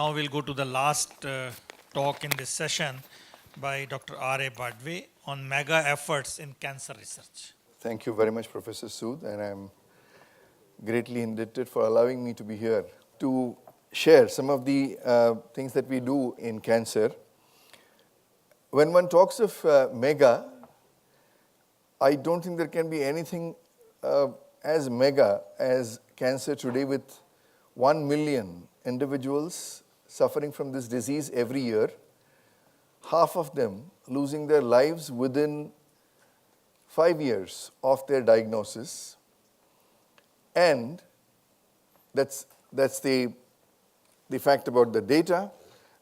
Now we'll go to the last talk in this session by Dr. R.A. Badwe on mega efforts in cancer research. Thank you very much, Professor Sood, and I'm greatly indebted for allowing me to be here to share some of the things that we do in cancer. When one talks of mega, I don't think there can be anything as mega as cancer today, with 1 million individuals suffering from this disease every year, half of them losing their lives within 5 years of their diagnosis. And that's the fact about the data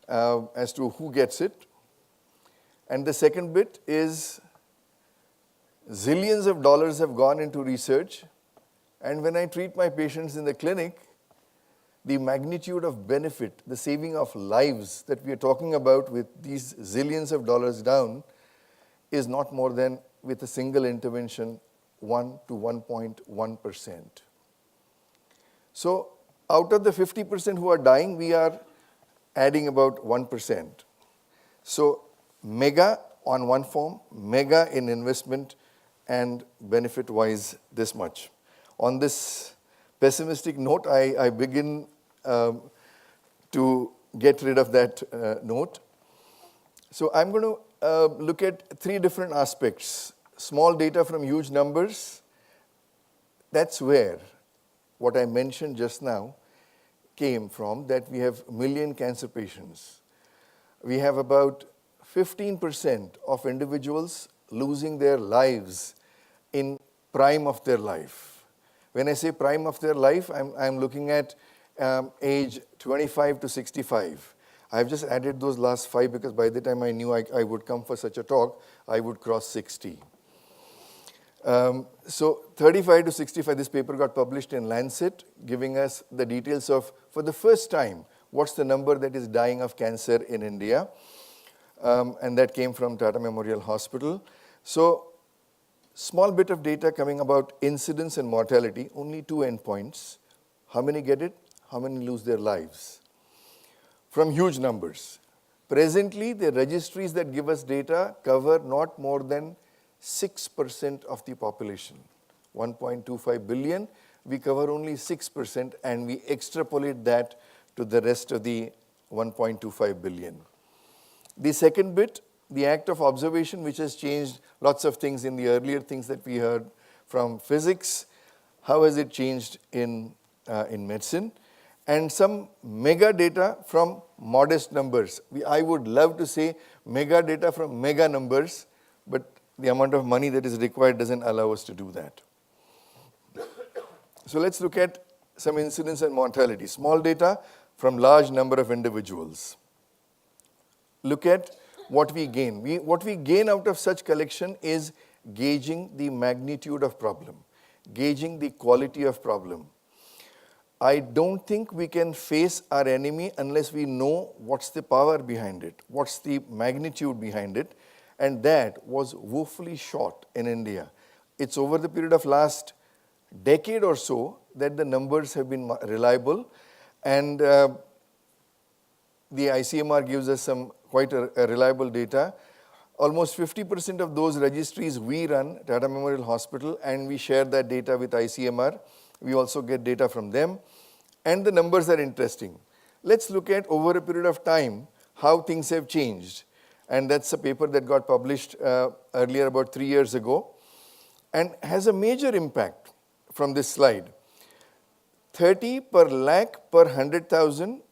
as to who gets it. And the second bit is zillions of dollars have gone into research, and when I treat my patients in the clinic, the magnitude of benefit, the saving of lives that we are talking about with these zillions of dollars down is not more than, with a single intervention, 1 to 1.1%. So out of the 50% who are dying, we are adding about 1%. So mega on one form, mega in investment, and benefit-wise this much. On this pessimistic note, I begin to get rid of that note. So I'm going to look at 3 different aspects. Small data from huge numbers. That's where what I mentioned just now came from, that we have million cancer patients. We have about 15% of individuals losing their lives in prime of their life. When I say prime of their life, I'm looking at age 25 to 65. I've just added those last 5 because by the time I knew I would come for such a talk, I would cross 60. So 35 to 65, this paper got published in Lancet, giving us the details of, for the first time, what's the number that is dying of cancer in India. And that came from Tata Memorial Hospital. So small bit of data coming about incidence and mortality, only 2 endpoints. How many get it? How many lose their lives? From huge numbers. Presently, the registries that give us data cover not more than 6% of the population. 1.25 billion, we cover only 6%, and we extrapolate that to the rest of the 1.25 billion. The second bit, the act of observation, which has changed lots of things in the earlier things that we heard from physics. How has it changed in medicine? And some mega data from modest numbers. I would love to say mega data from mega numbers, but the amount of money that is required doesn't allow us to do that. So let's look at some incidence and mortality. Small data from large number of individuals. Look at what we gain. What we gain out of such collection is gauging the magnitude of problem, gauging the quality of problem. I don't think we can face our enemy unless we know what's the power behind it, what's the magnitude behind it, and that was woefully short in India. It's over the period of last decade or so that the numbers have been reliable, and the ICMR gives us some quite a reliable data. Almost 50% of those registries we run, Tata Memorial Hospital, and we share that data with ICMR. We also get data from them, and the numbers are interesting. Let's look at, over a period of time, how things have changed. And that's a paper that got published earlier, about 3 years ago, and has a major impact from this slide. 30 per lakh per 100,000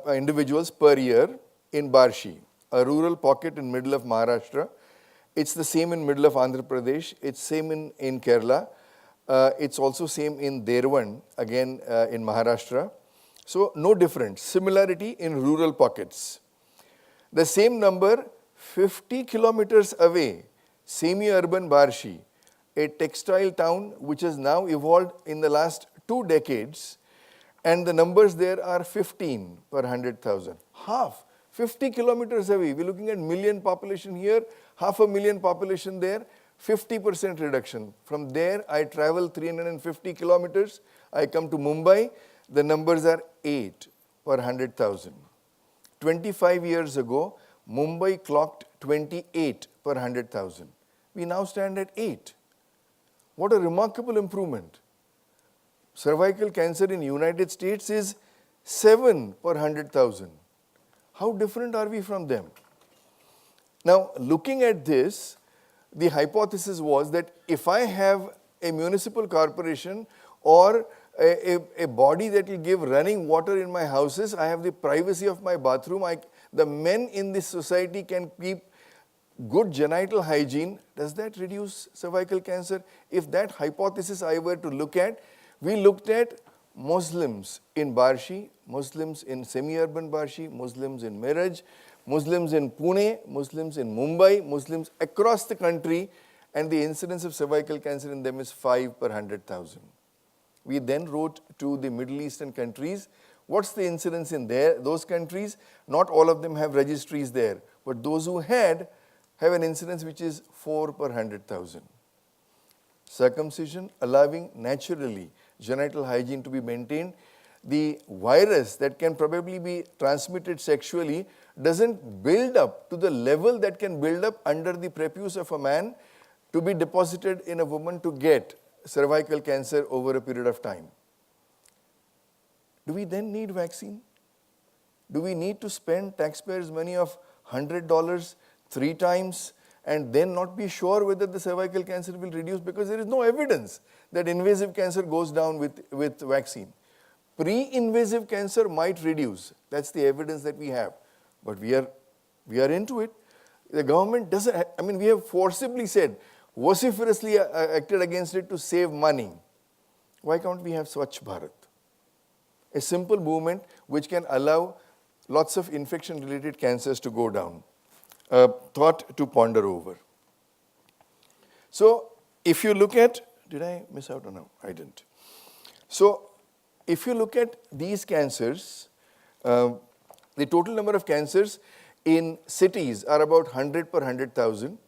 individuals per year in Barshi, a rural pocket in middle of Maharashtra. It's the same in middle of Andhra Pradesh. It's same in Kerala. It's also same in Derwan, again in Maharashtra. So no difference. Similarity in rural pockets. The same number 50 kilometers away, semi-urban Barshi, a textile town which has now evolved in the last 2 decades, and the numbers there are 15 per 100,000. Half, 50 kilometers away. We're looking at million population here, 500,000 population there, 50% reduction. From there, I travel 350 kilometers. I come to Mumbai. The numbers are 8. per 100,000. 25 years ago, Mumbai clocked 28 per 100,000. We now stand at 8. What a remarkable improvement. Cervical cancer in United States is 7 per 100,000. How different are we from them? Now, looking at this, the hypothesis was that if I have a municipal corporation or a body that will give running water in my houses, I have the privacy of my bathroom, the men in this society can keep good genital hygiene. Does that reduce cervical cancer? If that hypothesis I were to look at, we looked at Muslims in Barshi, Muslims in semi-urban Barshi, Muslims in Miraj, Muslims in Pune, Muslims in Mumbai, Muslims across the country, and the incidence of cervical cancer in them is 5 per 100,000. We then wrote to the Middle Eastern countries, what's the incidence in those countries? Not all of them have registries there, but those who have an incidence which is 4 per 100,000. Circumcision, allowing naturally genital hygiene to be maintained. The virus that can probably be transmitted sexually doesn't build up to the level that can build up under the prepuce of a man to be deposited in a woman to get cervical cancer over a period of time. Do we then need vaccine? Do we need to spend taxpayers' money of $100 3 times and then not be sure whether the cervical cancer will reduce, because there is no evidence that invasive cancer goes down with vaccine. Pre-invasive cancer might reduce. That's the evidence that we have. But we are into it. The government doesn't, we have forcibly said, vociferously acted against it to save money. Why can't we have Swachh Bharat? A simple movement which can allow lots of infection-related cancers to go down. Thought to ponder over. So, if you look at, did I miss out or no? I didn't. So, if you look at these cancers, the total number of cancers in cities are about 100 per 100,000.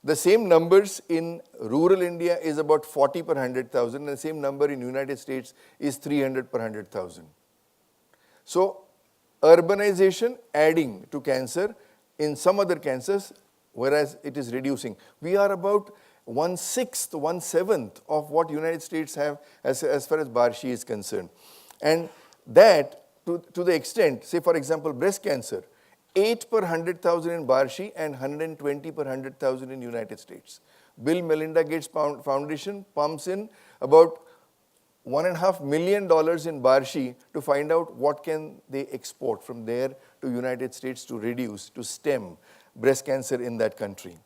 The same numbers in rural India is about 40 per 100,000, and the same number in United States is 300 per 100,000. So, urbanization adding to cancer in some other cancers, whereas it is reducing. We are about 1/6, 1/7 of what United States have as far as Barshi is concerned. And that, to the extent, say for example, breast cancer, 8 per 100,000 in Barshi and 120 per 100,000 in United States. Bill Melinda Gates Foundation pumps in about $1.5 million in Barshi to find out what can they export from there to United States to reduce, to stem breast cancer in that country.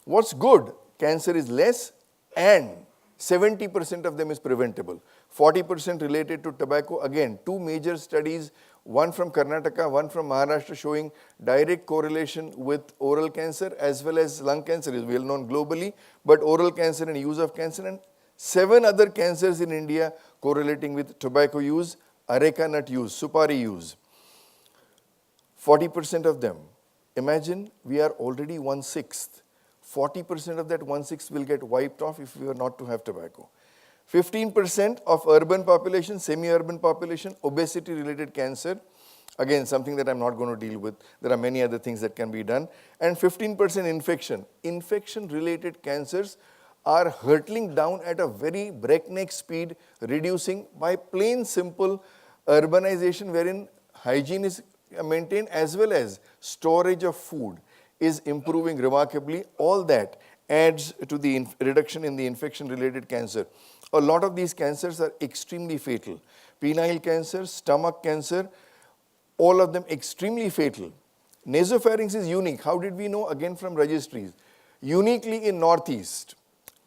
What's good? Cancer is less and 70% of them is preventable. 40% related to tobacco. Again, 2 major studies, one from Karnataka, one from Maharashtra, showing direct correlation with oral cancer as well as lung cancer is well known globally, but oral cancer and use of cancer, and 7 other cancers in India correlating with tobacco use, areca nut use, supari use. 40% of them. Imagine we are already 1/6. 40% of that 1/6 will get wiped off if we were not to have tobacco. 15% of urban population, semi-urban population, obesity-related cancer. Again, something that I'm not going to deal with. There are many other things that can be done. And 15% infection. Infection-related cancers are hurtling down at a very breakneck speed, reducing by plain simple urbanization wherein hygiene is maintained as well as storage of food is improving remarkably. All that adds to the reduction in the infection-related cancer. A lot of these cancers are extremely fatal. Penile cancer, stomach cancer, all of them extremely fatal. Nasopharynx is unique. How did we know? Again from registries. Uniquely in Northeast.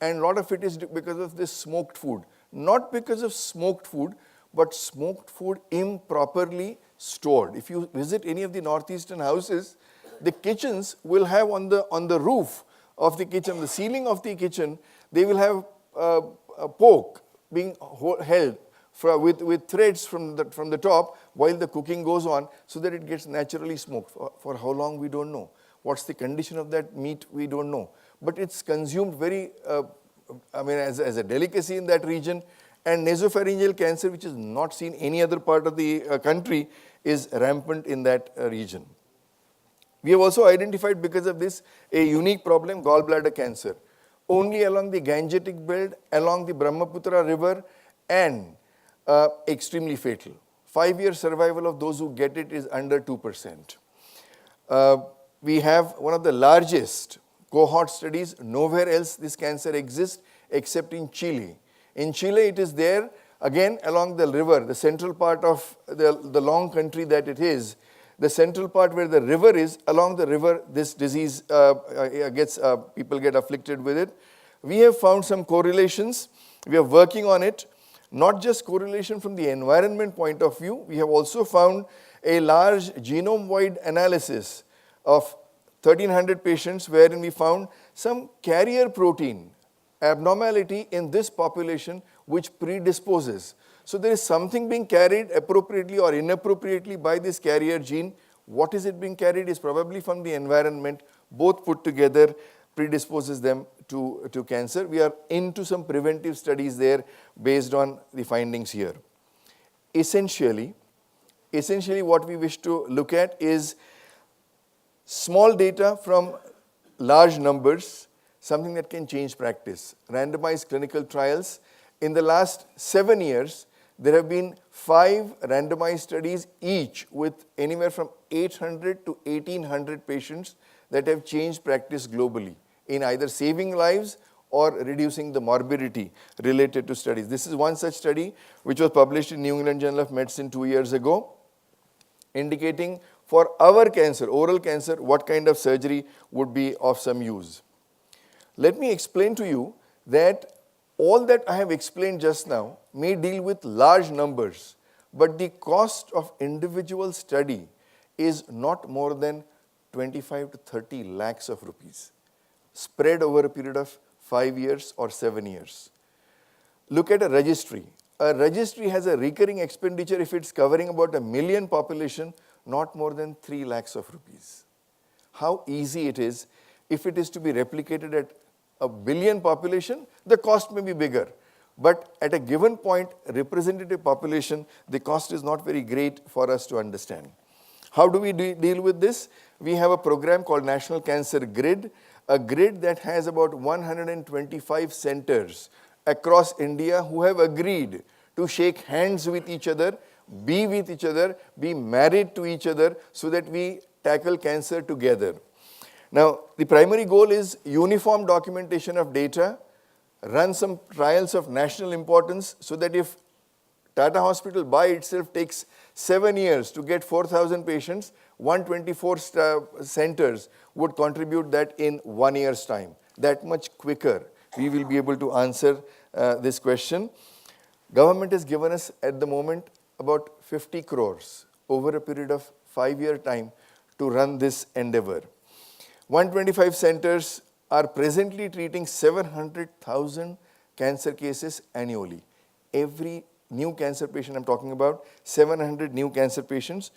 And a lot of it is because of this smoked food. Not because of smoked food, but smoked food improperly stored. If you visit any of the northeastern houses, the kitchens will have on the roof of the kitchen, the ceiling of the kitchen, they will have a pork being held with threads from the top while the cooking goes on, so that it gets naturally smoked. For how long, we don't know. What's the condition of that meat, we don't know. But it's consumed very, as a delicacy in that region. And nasopharyngeal cancer, which is not seen any other part of the country, is rampant in that region. We have also identified because of this a unique problem, gallbladder cancer, only along the Gangetic belt, along the Brahmaputra river, and extremely fatal. 5-year survival of those who get it is under 2%. We have one of the largest cohort studies. Nowhere else this cancer exists except in Chile. In Chile, it is there, again, along the river, the central part of the long country that it is. The central part where the river is, along the river, this disease people get afflicted with it. We have found some correlations. We are working on it. Not just correlation from the environment point of view, we have also found a large genome-wide analysis of 1,300 patients wherein we found some carrier protein abnormality in this population which predisposes. So there is something being carried appropriately or inappropriately by this carrier gene. What is it being carried is probably from the environment. Both put together predisposes them to cancer. We are into some preventive studies there based on the findings here. Essentially what we wish to look at is small data from large numbers, something that can change practice. Randomized clinical trials. In the last 7 years, there have been 5 randomized studies each with anywhere from 800 to 1,800 patients that have changed practice globally in either saving lives or reducing the morbidity related to studies. This is one such study which was published in New England Journal of Medicine 2 years ago, indicating for our cancer, oral cancer, what kind of surgery would be of some use. Let me explain to you that all that I have explained just now may deal with large numbers, but the cost of individual study is not more than 25 to 30 lakhs of rupees, spread over a period of 5 years or 7 years. Look at a registry. A registry has a recurring expenditure if it's covering about 1 million population, not more than 3 lakhs of rupees. How easy it is if it is to be replicated at 1 billion population, the cost may be bigger. But at a given point, representative population, the cost is not very great for us to understand. How do we deal with this? We have a program called National Cancer Grid, a grid that has about 125 centers across India who have agreed to shake hands with each other, be with each other, be married to each other so that we tackle cancer together. Now, the primary goal is uniform documentation of data, run some trials of national importance so that if Tata Hospital by itself takes 7 years to get 4,000 patients, 124 centers would contribute that in 1 year's time. That much quicker we will be able to answer this question. Government has given us at the moment about 50 crores over a period of 5-year time to run this endeavor. 125 centers are presently treating 700,000 cancer cases annually. Every new cancer patient I'm talking about, 700 new cancer patients.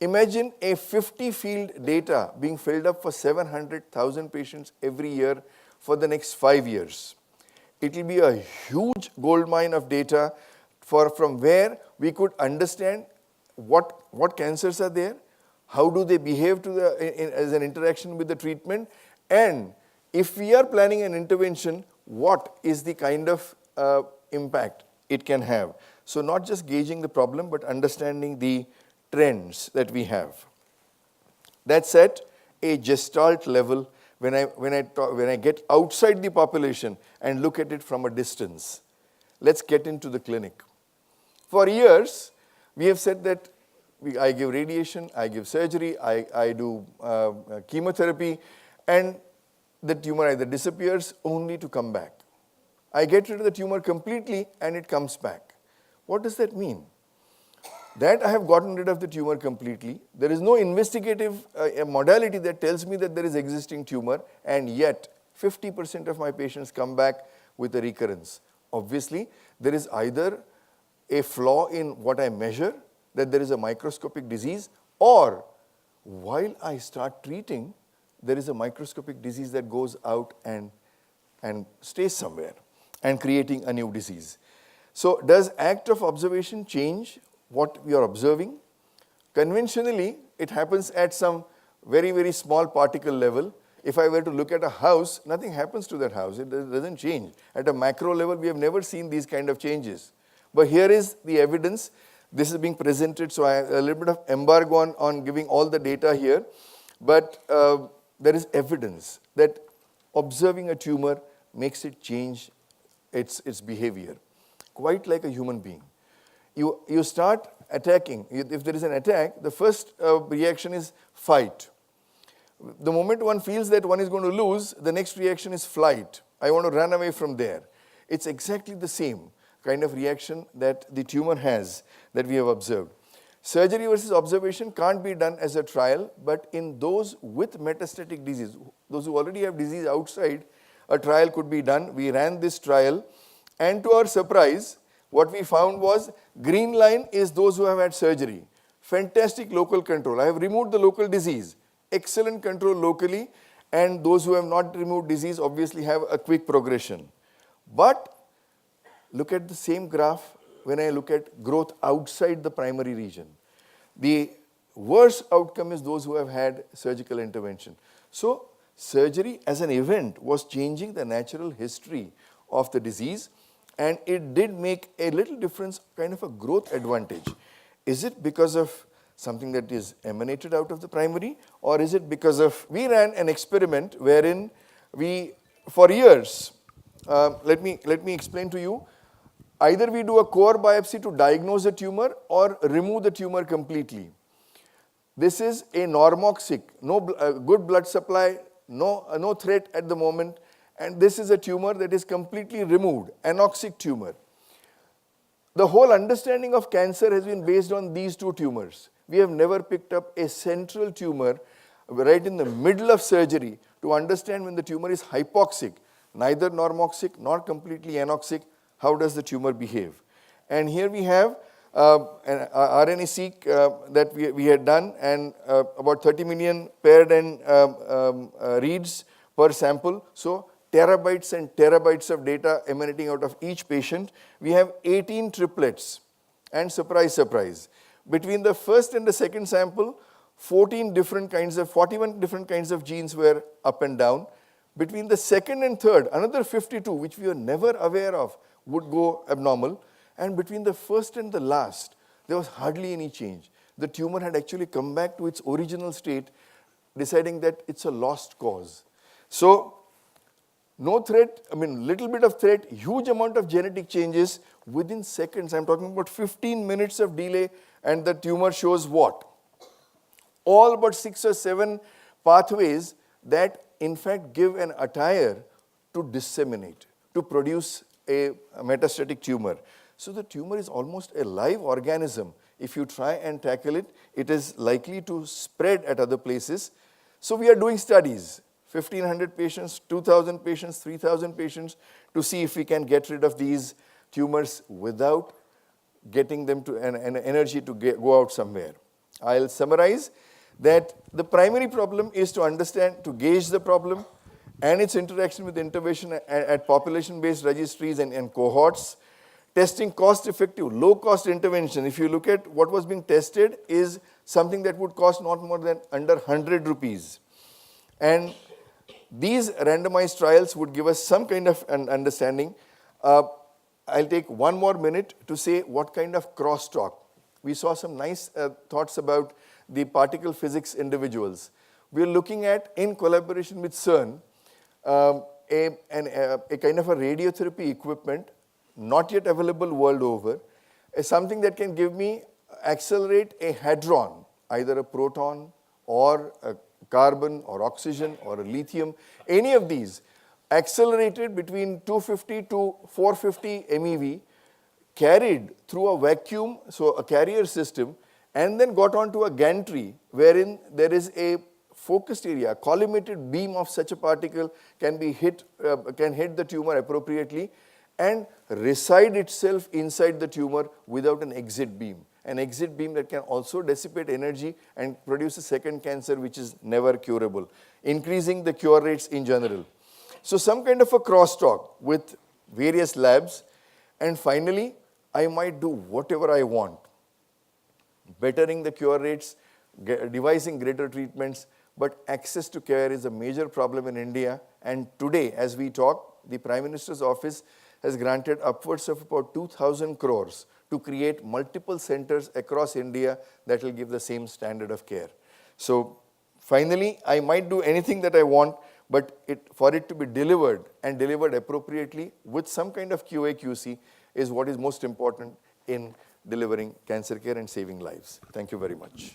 Imagine a 50-field data being filled up for 700,000 patients every year for the next 5 years. It will be a huge goldmine of data from where we could understand what cancers are there, how do they behave as an interaction with the treatment, and if we are planning an intervention, what is the kind of impact it can have. So not just gauging the problem, but understanding the trends that we have. That's at a gestalt level when I get outside the population and look at it from a distance. Let's get into the clinic. For years, we have said that I give radiation, I give surgery, I do chemotherapy, and the tumor either disappears only to come back. I get rid of the tumor completely and it comes back. What does that mean? That I have gotten rid of the tumor completely. There is no investigative modality that tells me that there is existing tumor, and yet 50% of my patients come back with a recurrence. Obviously, there is either a flaw in what I measure, that there is a microscopic disease, or while I start treating, there is a microscopic disease that goes out and stays somewhere and creating a new disease. So does act of observation change what we are observing? Conventionally, it happens at some very, very small particle level. If I were to look at a house, nothing happens to that house. It doesn't change. At a macro level, we have never seen these kind of changes. But here is the evidence. This is being presented, so I have a little bit of embargo on giving all the data here. But there is evidence that observing a tumor makes it change its behavior, quite like a human being. You start attacking. If there is an attack, the first reaction is fight. The moment one feels that one is going to lose, the next reaction is flight. I want to run away from there. It's exactly the same kind of reaction that the tumor has that we have observed. Surgery versus observation can't be done as a trial, but in those with metastatic disease, those who already have disease outside, a trial could be done. We ran this trial, and to our surprise, what we found was green line is those who have had surgery. Fantastic local control. I have removed the local disease. Excellent control locally, and those who have not removed disease obviously have a quick progression. But look at the same graph when I look at growth outside the primary region. The worst outcome is those who have had surgical intervention. So surgery as an event was changing the natural history of the disease, and it did make a little difference, kind of a growth advantage. Is it because of something that is emanated out of the primary, or is it because of, we ran an experiment wherein we, for years, let me explain to you, either we do a core biopsy to diagnose a tumor or remove the tumor completely. This is a normoxic, no good blood supply, no threat at the moment, and this is a tumor that is completely removed, anoxic tumor. The whole understanding of cancer has been based on these two tumors. We have never picked up a central tumor right in the middle of surgery to understand when the tumor is hypoxic, neither normoxic nor completely anoxic, how does the tumor behave. And here we have an RNA-seq that we had done, and about 30 million paired and reads per sample. So terabytes and terabytes of data emanating out of each patient. We have 18 triplets, and surprise, surprise. Between the first and the second sample, 41 different kinds of genes were up and down. Between the second and third, another 52, which we were never aware of, would go abnormal. And between the first and the last, there was hardly any change. The tumor had actually come back to its original state, deciding that it's a lost cause. So, no threat, little bit of threat, huge amount of genetic changes within seconds. I'm talking about 15 minutes of delay, and the tumor shows what? All but 6 or 7 pathways that in fact give an attire to disseminate, to produce a metastatic tumor. So the tumor is almost a live organism. If you try and tackle it, it is likely to spread at other places. So we are doing studies, 1,500 patients, 2,000 patients, 3,000 patients, to see if we can get rid of these tumors without getting them to an energy to go out somewhere. I'll summarize that the primary problem is to understand, to gauge the problem and its interaction with intervention at population-based registries and cohorts. Testing cost-effective, low-cost intervention. If you look at what was being tested, is something that would cost not more than under 100 rupees. And these randomized trials would give us some kind of an understanding. I'll take one more minute to say what kind of crosstalk. We saw some nice thoughts about the particle physics individuals. We're looking at, in collaboration with CERN, a kind of a radiotherapy equipment, not yet available world over, something that can give me, accelerate a hadron, either a proton or a carbon or oxygen or a lithium, any of these, accelerated between 250 to 450 MeV, carried through a vacuum, so a carrier system, and then got onto a gantry wherein there is a focused area, a collimated beam of such a particle can hit the tumor appropriately and reside itself inside the tumor without an exit beam. An exit beam that can also dissipate energy and produce a second cancer which is never curable, increasing the cure rates in general. So some kind of a crosstalk with various labs, and finally, I might do whatever I want. bettering the cure rates, devising greater treatments, but access to care is a major problem in India. And today, as we talk, the Prime Minister's office has granted upwards of about 2,000 crores to create multiple centers across India that will give the same standard of care. So finally, I might do anything that I want, but for it to be delivered and delivered appropriately with some kind of QA/QC is what is most important in delivering cancer care and saving lives. Thank you very much.